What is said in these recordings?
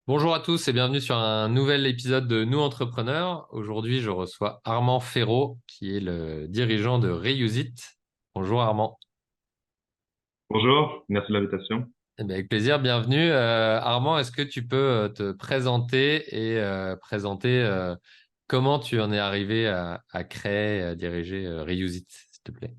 Bonjour à tous et bienvenue sur un nouvel épisode de Nous Entrepreneurs. Aujourd'hui, je reçois Armand Ferraud, qui est le dirigeant de Reuse It. Bonjour Armand. Bonjour, merci de l'invitation. Eh bien, avec plaisir, bienvenue. Armand, est-ce que tu peux te présenter et présenter comment tu en es arrivé à créer, à diriger Reuse It, s'il te plaît?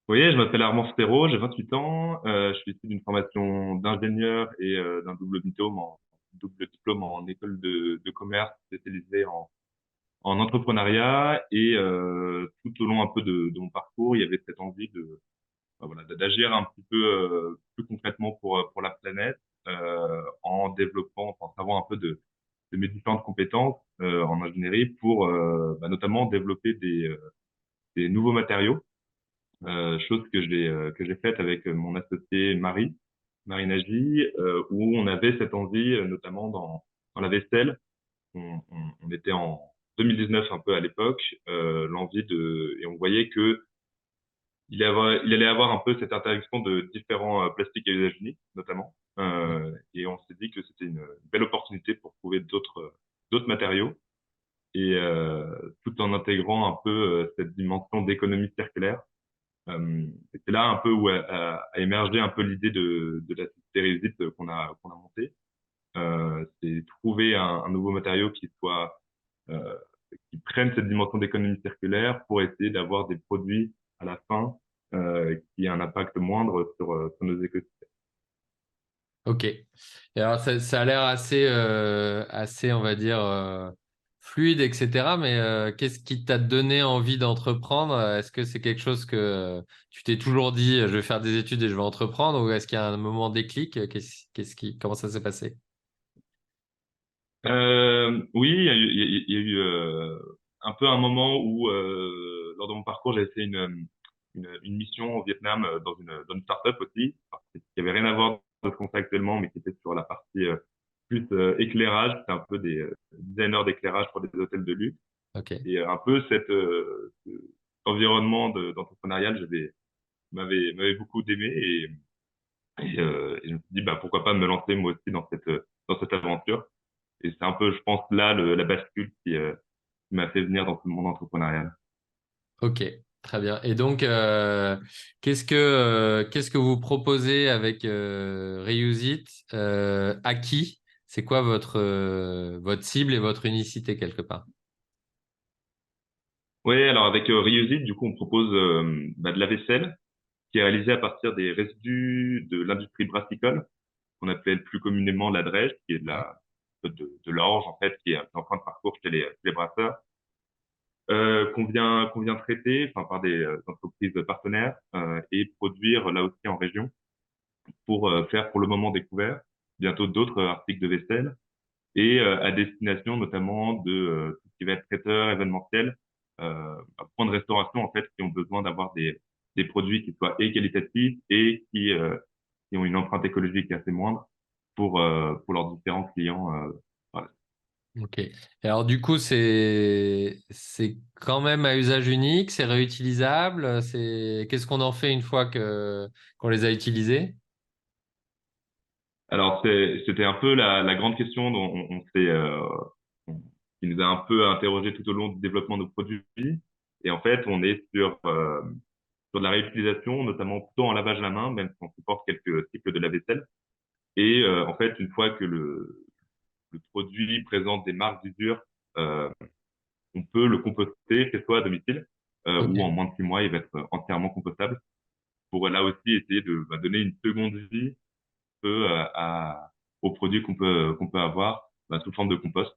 Oui, je m'appelle Armand Sterro, j'ai 28 ans, je suis issu d'une formation d'ingénieur et d'un double diplôme en école de commerce spécialisé en entrepreneuriat et tout au long un peu de mon parcours, il y avait cette envie voilà, d'agir un petit peu plus concrètement pour la planète en développant, en savoir un peu de mes différentes compétences en ingénierie pour notamment développer des nouveaux matériaux. Chose que j'ai faite avec mon associé Marie Nagy, où on avait cette envie, notamment dans la vaisselle. On était en 2019 un peu à l'époque, l'envie et on voyait que il allait avoir un peu cette interaction de différents plastiques à usage unique, notamment. Et on s'est dit que c'était une belle opportunité pour trouver d'autres matériaux et tout en intégrant un peu cette dimension d'économie circulaire. C'est là un peu où a émergé un peu l'idée de la société Reusite qu'on a montée. C'est trouver un nouveau matériau euh, qui prenne cette dimension d'économie circulaire pour essayer d'avoir des produits à la fin qui aient un impact moindre sur nos écosystèmes. Ok. Et alors, ça a l'air assez, on va dire, fluide, etc. Mais qu'est-ce qui t'a donné envie d'entreprendre? Est-ce que c'est quelque chose que tu t'es toujours dit, je vais faire des études et je vais entreprendre, ou est-ce qu'il y a un moment déclic? Comment ça s'est passé? Oui, il y a eu un peu un moment où, lors de mon parcours, j'avais fait une mission au Vietnam dans une start-up aussi, qui avait rien à voir de ce qu'on fait actuellement, mais qui était sur la partie plus éclairage. C'était un peu des designers d'éclairage pour des hôtels de luxe. Ok. Et un peu cet environnement d'entrepreneurial, m'avait beaucoup aimé et je me suis dit, bah, pourquoi pas me lancer moi aussi dans cette aventure. Et c'est un peu, je pense, là, la bascule qui m'a fait venir dans ce monde entrepreneurial. Ok. Très bien. Et donc, qu'est-ce que vous proposez avec Reuse It? À qui? C'est quoi votre cible et votre unicité quelque part? Oui, alors avec Reuse It, du coup, on propose de la vaisselle qui est réalisée à partir des résidus de l'industrie brassicole, qu'on appelle plus communément la drèche, qui est de l'orge, en fait, qui est en train de parcours chez les brasseurs, qu'on vient traiter, enfin, par des entreprises partenaires et produire là aussi en région pour faire pour le moment découvert bientôt d'autres articles de vaisselle et à destination notamment de tout ce qui va être traiteur, événementiel, points de restauration en fait qui ont besoin d'avoir des produits qui soient et qualitatifs et qui ont une empreinte écologique assez moindre pour leurs différents clients. Voilà. Ok. Et alors du coup, c'est quand même à usage unique, c'est réutilisable, c'est qu'est-ce qu'on en fait une fois que qu'on les a utilisés? Alors c'était un peu la grande question dont on- qui nous a un peu interrogé tout au long du développement de nos produits. Et en fait, on est sur de la réutilisation, notamment plutôt en lavage à la main, même si on supporte quelques cycles de lave-vaisselle. Et en fait, une fois que le produit présente des marques d'usure, euh, on peut le composter, que ce soit à domicile, ou en Ok. moins de 6 mois, il va être entièrement compostable, pour là aussi essayer de donner une seconde vie un peu aux produits qu'on peut avoir sous forme de compost.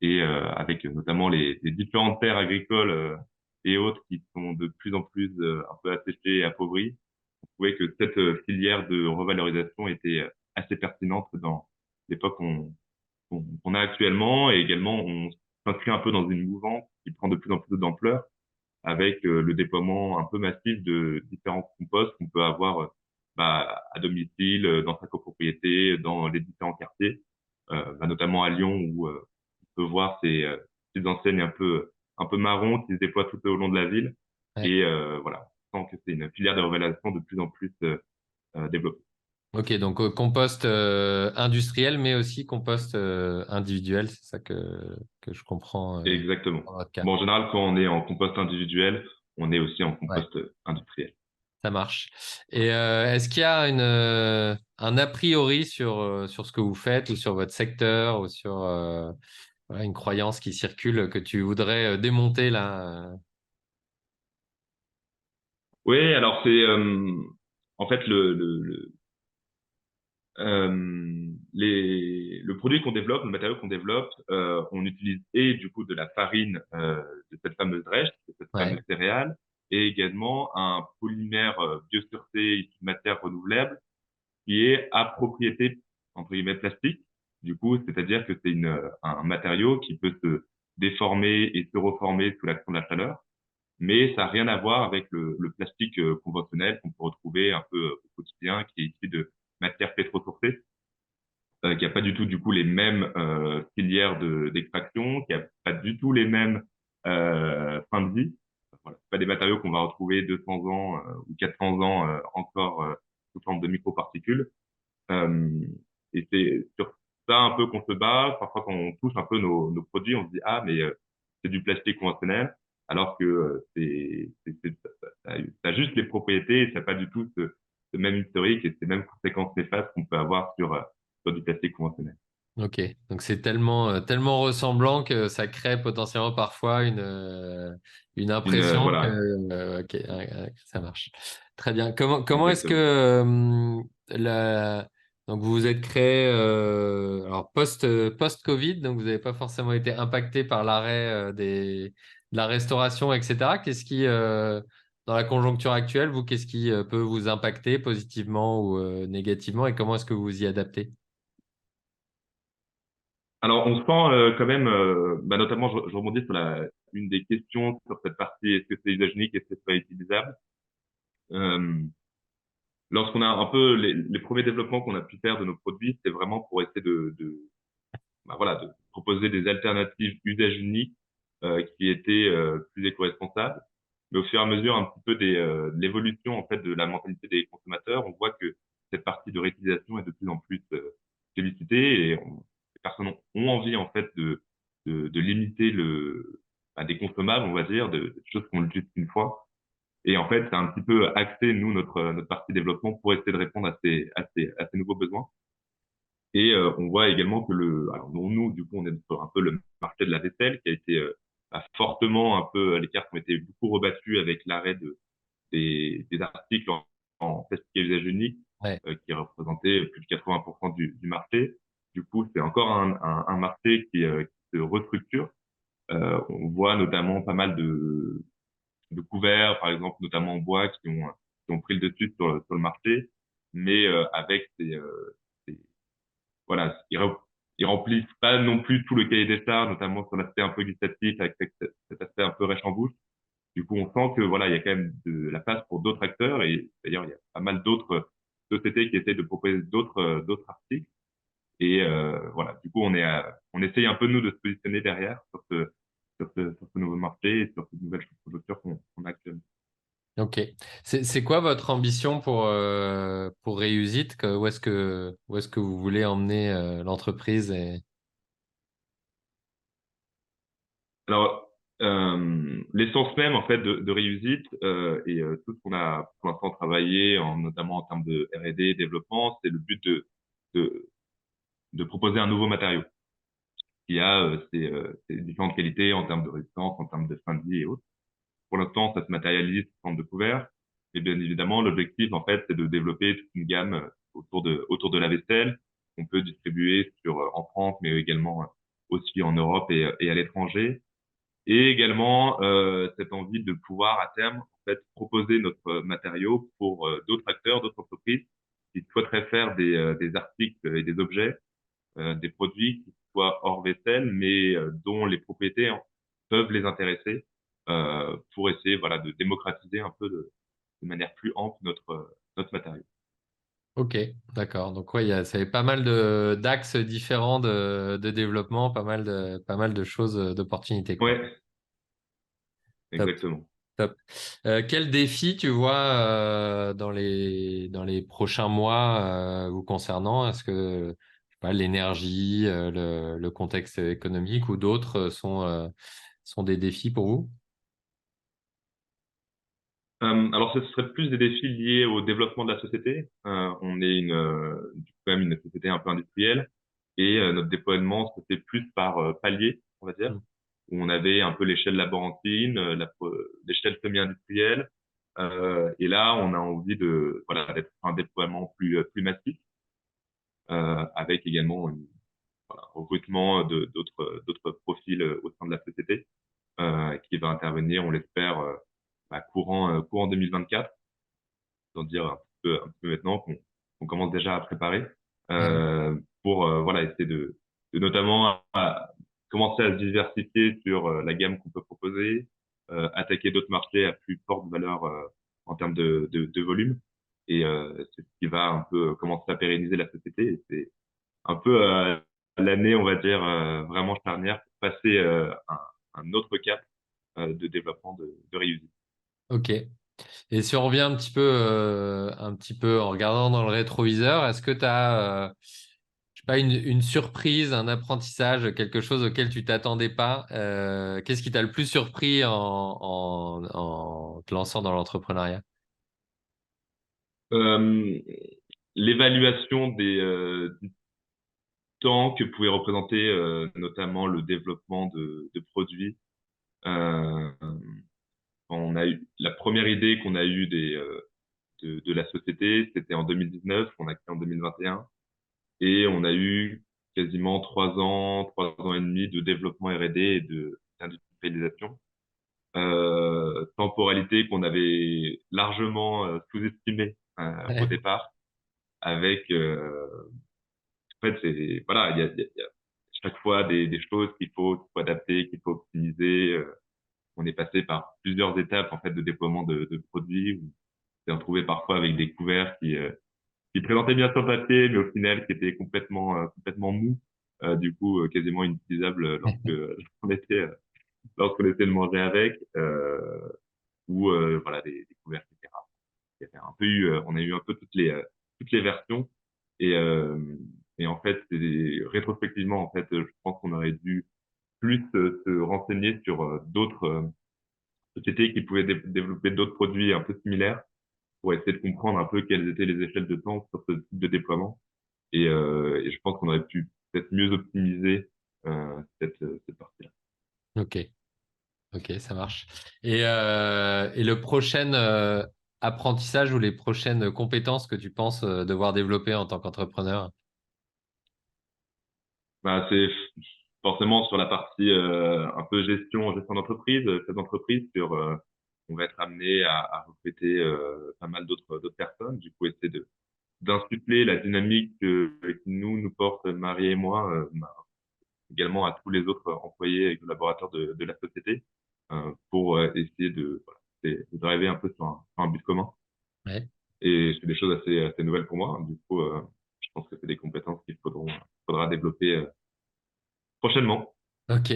Et avec notamment les différentes terres agricoles et autres qui sont de plus en plus un peu asséchées et appauvries, on trouvait que cette filière de revalorisation était assez pertinente dans l'époque qu'on a actuellement et également on s'inscrit un peu dans une mouvance qui prend de plus en plus d'ampleur avec le déploiement un peu massif de différents composts qu'on peut avoir à domicile, dans sa copropriété, dans les différents quartiers, notamment à Lyon où on peut voir ces enseignes un peu marron qui se déploient tout au long de la ville. Ouais. Et voilà, on sent que c'est une filière de revalorisation de plus en plus développée. Ok, donc compost industriel, mais aussi compost individuel, c'est ça que je comprends Exactement. dans votre cas. Bon, en général, quand on est en compost individuel, on est aussi en Ouais, compost industriel. ça marche. Et est-ce qu'il y a un a priori sur ce que vous faites ou sur votre secteur ou sur voilà, une croyance qui circule que tu voudrais démonter là? Oui, alors c'est en fait le produit qu'on développe, le matériau qu'on développe, on utilise et du coup de la farine de cette fameuse drèche, de cette fameuse Ouais, céréale, et également un polymère biosourcé issu de matière renouvelable qui est à propriété entre guillemets plastique. Du coup, c'est-à-dire que c'est un matériau qui peut se déformer et se reformer sous l'action de la chaleur, mais ça n'a rien à voir avec le plastique conventionnel qu'on peut retrouver un peu au quotidien, qui est issu de matière pétrosourcée, qui a pas du tout du coup les mêmes filières d'extraction, qui a pas du tout les mêmes fins de vie. Voilà, c'est pas des matériaux qu'on va retrouver 200 ans ou 400 ans encore sous forme de microparticules. Euh, et c'est sur ça un peu qu'on se base. Parfois, quand on touche un peu nos produits, on se dit, ah, mais c'est du plastique conventionnel, alors que ça a juste les propriétés et ça n'a pas du tout ce même historique et ces mêmes conséquences néfastes qu'on peut avoir sur du plastique conventionnel. ok. Donc c'est tellement ressemblant que ça crée potentiellement parfois une impression que Voilà, ok, ça marche. Très bien. Comment est-ce que exactement. donc vous vous êtes créé alors post-Covid, donc vous n'avez pas forcément été impacté par l'arrêt de la restauration, etc. Qu'est-ce qui dans la conjoncture actuelle, vous, qu'est-ce qui peut vous impacter positivement ou négativement et comment est-ce que vous vous y adaptez? Alors, on sent quand même, bah, notamment, je rebondis sur une des questions sur cette partie, est-ce que c'est usagenique, est-ce que c'est pas utilisable? Euh, Lorsqu'on a un peu les premiers développements qu'on a pu faire de nos produits, c'est vraiment pour essayer bah voilà, de proposer des alternatives usage unique qui étaient plus éco-responsables. Mais au fur et à mesure un petit peu de l'évolution en fait de la mentalité des consommateurs, on voit que cette partie de réutilisation est de plus en plus sollicitée et les personnes ont envie en fait de limiter bah, des consommables, on va dire, de choses qu'on utilise qu'une fois. Et en fait, c'est un petit peu axé, nous, notre partie développement pour essayer de répondre à ces nouveaux besoins. Et on voit également que alors nous, du coup, on est sur un peu le marché de la vaisselle qui a été bah, fortement un peu, les cartes ont été beaucoup rebattues avec l'arrêt des articles en plastique à usage unique, Ouais. qui représentait plus de 80% du marché. Du coup, c'est encore un marché qui se restructure. On voit notamment pas mal de couverts, par exemple, notamment en bois, qui ont pris le dessus sur le marché, mais avec voilà, ils remplissent pas non plus tout le cahier des charges, notamment sur l'aspect un peu gustatif, avec cet aspect un peu rêche en bouche. Du coup, on sent que voilà, il y a quand même de la place pour d'autres acteurs et d'ailleurs, il y a pas mal d'autres sociétés qui essaient de proposer d'autres articles. Et voilà, du coup, on essaye un peu nous de se positionner derrière sur ce nouveau marché et sur cette nouvelle structure qu'on a actuellement. Ok. C'est quoi votre ambition pour Réusit? Où est-ce que vous voulez emmener l'entreprise et... Alors, l'essence même en fait de Reusit et tout ce qu'on a pour l'instant travaillé, notamment en termes de R&D, développement, c'est le but de, de proposer un nouveau matériau qui a ses différentes qualités en termes de résistance, en termes de fin de vie et autres. Pour l'instant, ça se matérialise sous forme de couvert. Et bien évidemment, l'objectif en fait, c'est de développer toute une gamme autour de la vaisselle qu'on peut distribuer en France, mais également aussi en Europe et à l'étranger et également cette envie de pouvoir à terme en fait proposer notre matériau pour d'autres acteurs, d'autres entreprises qui souhaiteraient faire des articles et des objets, des produits qui soient hors vaisselle, mais dont les propriétés peuvent les intéresser pour essayer voilà de démocratiser un peu de manière plus ample notre matériau. Ok, d'accord. Donc ouais, ça y a pas mal d'axes différents de développement, pas mal de choses, d'opportunités, quoi. Ouais, Top, exactement. Top. Quel défi tu vois dans les prochains mois vous concernant? Est-ce que je sais pas, l'énergie, le contexte économique ou d'autres sont des défis pour vous? Alors, ce serait plus des défis liés au développement de la société. On est du coup, quand même une société un peu industrielle et notre déploiement se fait plus par palier, on va dire, Mm. où on avait un peu l'échelle laborantine, l'échelle semi-industrielle, et là, on a envie de voilà d'être un déploiement plus massif, avec également voilà, un recrutement d'autres profils au sein de la société, qui va intervenir, on l'espère, courant 2024, d'en dire un petit peu maintenant qu'on commence déjà à préparer, Ouais. pour voilà essayer de notamment commencer à se diversifier sur la gamme qu'on peut proposer, attaquer d'autres marchés à plus forte valeur en termes de volume, et c'est ce qui va un peu commencer à pérenniser la société. Et c'est un peu l'année, on va dire, vraiment charnière pour passer un autre cap de développement de Reuse. Ok. Et si on revient un petit peu en regardant dans le rétroviseur, est-ce que tu as, je sais pas, une surprise, un apprentissage, quelque chose auquel tu t'attendais pas? Qu'est-ce qui t'a le plus surpris en te lançant dans l'entrepreneuriat? Euh, L'évaluation du temps que pouvait représenter notamment le développement de produits. Euh, on a eu la première idée qu'on a eue de la société, c'était en 2019, on a créé en 2021, et on a eu quasiment 3 ans et demi de développement R&D et d'industrialisation. Temporalité qu'on avait largement sous-estimée au Ouais. départ, avec en fait, c'est voilà, il y a chaque fois des choses qu'il faut adapter, qu'il faut optimiser. On est passé par plusieurs étapes en fait de déploiement de produits. Où on s'est retrouvé parfois avec des couverts qui présentaient bien sur papier, mais au final qui étaient complètement mous, du coup quasiment inutilisables lorsqu'on lorsqu'on était le manger avec, ou voilà des couverts, etc. Il y avait un peu on a eu un peu toutes les versions, et et en fait rétrospectivement en fait je pense qu'on aurait dû plus se renseigner sur d'autres sociétés qui pouvaient développer d'autres produits un peu similaires pour essayer de comprendre un peu quelles étaient les échelles de temps sur ce type de déploiement, et je pense qu'on aurait pu peut-être mieux optimiser cette partie-là. Ok, ok, ça marche. Et le prochain apprentissage ou les prochaines compétences que tu penses devoir développer en tant qu'entrepreneur? Bah, c'est forcément sur la partie un peu gestion d'entreprise, chef d'entreprise, on va être amené à recruter pas mal d'autres personnes. Du coup, essayer de d'insuffler la dynamique qui nous porte, Marie et moi, également à tous les autres employés et collaborateurs de la société, pour essayer de de driver un peu sur un but commun. Ouais. Et c'est des choses assez nouvelles pour moi. Du coup, je pense que c'est des compétences faudra développer prochainement. Ok.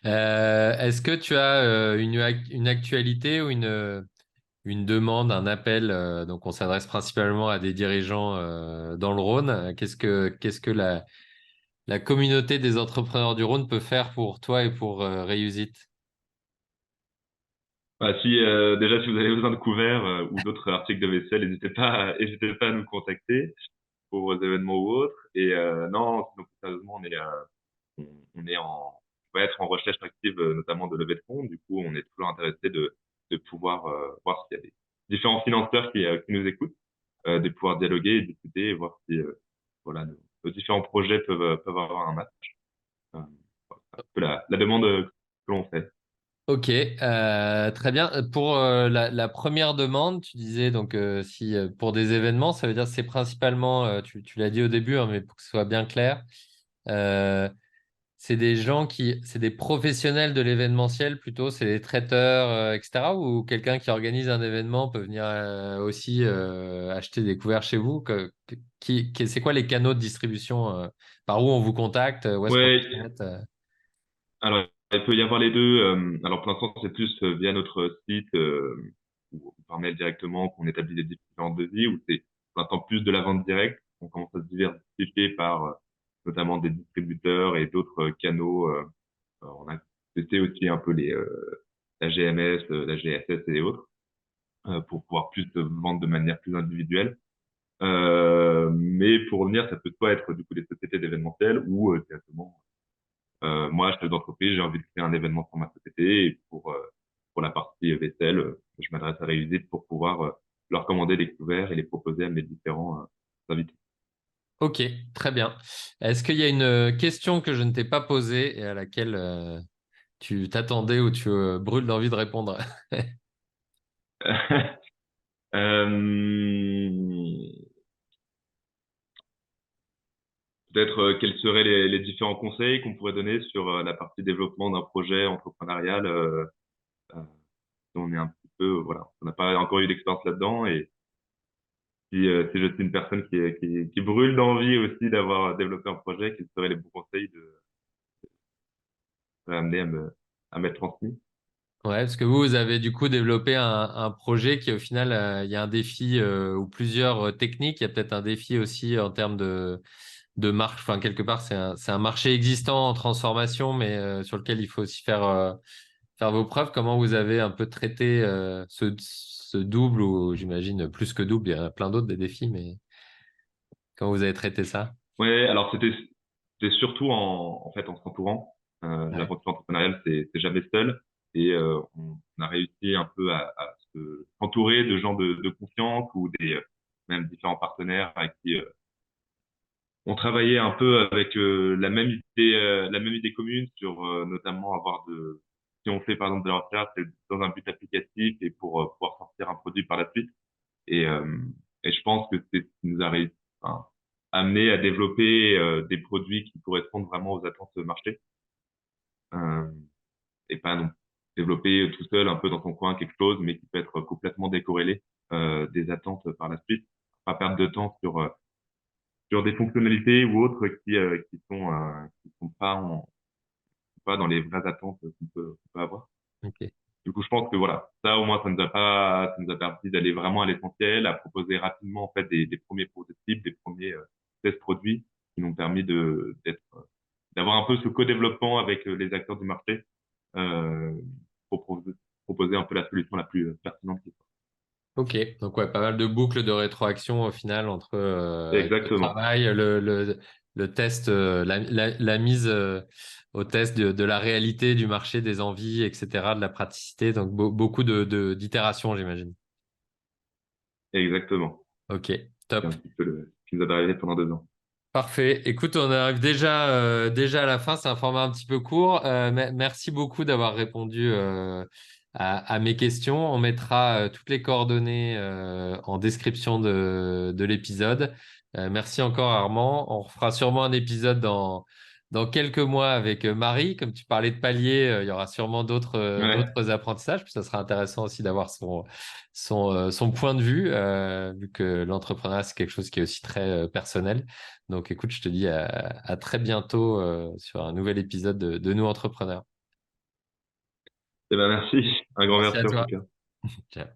Est-ce que tu as une actualité ou une demande, un appel? Donc, on s'adresse principalement à des dirigeants dans le Rhône. Qu'est-ce que la communauté des entrepreneurs du Rhône peut faire pour toi et pour Reusit? Bah, déjà si vous avez besoin de couverts ou d'autres articles de vaisselle, n'hésitez pas à nous contacter pour vos événements ou autres. Et non, sinon, plus sérieusement, on est on va être en recherche active, notamment de levée de fonds. Du coup, on est toujours intéressé de pouvoir voir s'il y a des différents financeurs qui nous écoutent, de pouvoir dialoguer et discuter et voir si voilà nos différents projets peuvent avoir un match. Voilà, c'est un peu la demande que l'on fait. Ok, très bien. Pour la première demande, tu disais donc si pour des événements, ça veut dire que c'est principalement, tu l'as dit au début, hein, mais pour que ce soit bien clair, euh, c'est des professionnels de l'événementiel plutôt, c'est des traiteurs, etc. Ou quelqu'un qui organise un événement peut venir aussi acheter des couverts chez vous. C'est quoi les canaux de distribution, par où on vous contacte, où est-ce qu'on Ouais, achète? alors Il peut y avoir les deux. Alors pour l'instant, c'est plus via notre site ou par mail directement qu'on établit les différentes devis, ou c'est pour l'instant plus de la vente directe. On commence à se diversifier par notamment des distributeurs et d'autres canaux. On a testé aussi un peu la GMS, la GSS et autres pour pouvoir plus vendre de manière plus individuelle. Mais pour revenir, ça peut soit être du coup des sociétés d'événementiel ou directement moi, chef d'entreprise, j'ai envie de créer un événement pour ma société et pour la partie vaisselle, je m'adresse à Réussite pour pouvoir leur commander des couverts et les proposer à mes différents invités. Ok, très bien. Est-ce qu'il y a une question que je ne t'ai pas posée et à laquelle tu t'attendais ou tu brûles d'envie de répondre? Euh, Peut-être quels seraient les différents conseils qu'on pourrait donner sur la partie développement d'un projet entrepreneurial. Euh, on est un petit peu, voilà, on n'a pas encore eu d'expérience là-dedans et si je suis une personne qui brûle d'envie aussi d'avoir développé un projet, quels seraient les bons conseils amené à m'être transmis. Ouais, parce que vous avez du coup développé un projet qui au final, il y a un défi ou plusieurs techniques. Il y a peut-être un défi aussi en termes de marque. Enfin, quelque part, c'est un marché existant en transformation, mais sur lequel il faut aussi faire vos preuves. Comment vous avez un peu traité ce double, ou j'imagine plus que double, il y en a plein d'autres des défis, mais comment vous avez traité ça? Ouais, alors c'était surtout en fait en s'entourant. Ouais. L'aventure entrepreneuriale, c'est jamais seul. Et on a réussi un peu à s'entourer de gens de confiance ou des même différents partenaires avec qui on travaillait un peu avec la même idée commune sur notamment avoir si on fait par exemple de la recherche, c'est dans un but applicatif et pour pouvoir sortir un produit par la suite. Et, euh, et je pense que c'est ce qui nous a enfin, amené à développer des produits qui correspondent vraiment aux attentes de marché. Euh, et pas non développer tout seul un peu dans son coin quelque chose, mais qui peut être complètement décorrélé des attentes par la suite. Pas perdre de temps sur des fonctionnalités ou autres qui sont pas dans les vraies attentes qu'on peut avoir. Ok. Du coup, je pense que voilà, ça au moins, ça nous a permis d'aller vraiment à l'essentiel, à proposer rapidement en fait des premiers prototypes, des premiers tests produits qui nous ont permis d'avoir un peu ce co-développement avec les acteurs du marché euh, pour proposer un peu la solution la plus pertinente qui soit. Ok, donc ouais, pas mal de boucles de rétroaction au final entre le Exactement, travail, le test, la mise au test de la réalité du marché, des envies, etc., de la praticité. Donc beaucoup d'itérations, j'imagine. exactement. Ok, C'est top. un petit peu ce qui nous a arrivé pendant 2 ans. Parfait. Écoute, on arrive déjà à la fin. C'est un format un petit peu court. Merci beaucoup d'avoir répondu à mes questions. On mettra toutes les coordonnées en description de l'épisode. Merci encore, Armand. On refera sûrement un épisode dans quelques mois avec Marie. Comme tu parlais de paliers, il y aura sûrement Ouais. d'autres apprentissages. Puis ça sera intéressant aussi d'avoir son point de vue, vu que l'entrepreneuriat, c'est quelque chose qui est aussi très personnel. Donc, écoute, je te dis à très bientôt sur un nouvel épisode de Nous Entrepreneurs. Eh ben merci, un grand Merci à merci en tout toi. cas. Ciao.